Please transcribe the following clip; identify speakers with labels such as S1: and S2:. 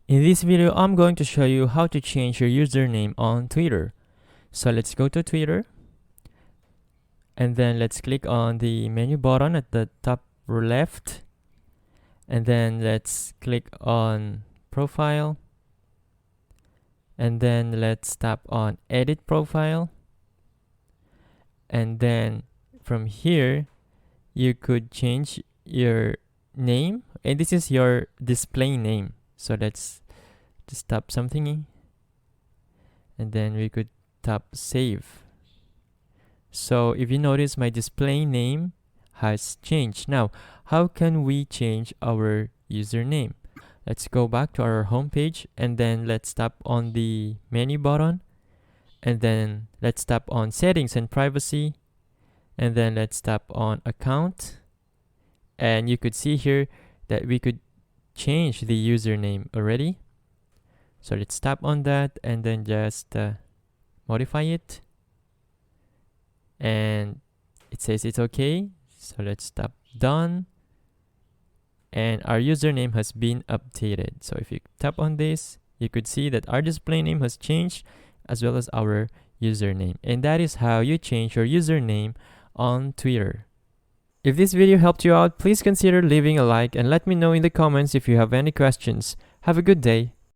S1: In this video, I'm going to show you how to change your username on Twitter. So let's go to Twitter, and then let's click on the menu button at the top left, and then let's click on Profile, and then let's tap on Edit Profile, and then from here you could change your name, and this is your display name. So let's just tap something, and then we could tap Save. So if you notice, my display name has changed. Now, how can we change our username? Let's go back to our home page, and then let's tap on the menu button, and then let's tap on Settings and Privacy, and then let's tap on Account, and you could see here that we could change the username already. So let's tap on that and then just modify it, and it says it's okay. So let's tap Done, and our username has been updated. So if you tap on this, you could see that our display name has changed as well as our username. And that is how you change your username on Twitter. If this video helped you out, please consider leaving a like and let me know in the comments if you have any questions. Have a good day.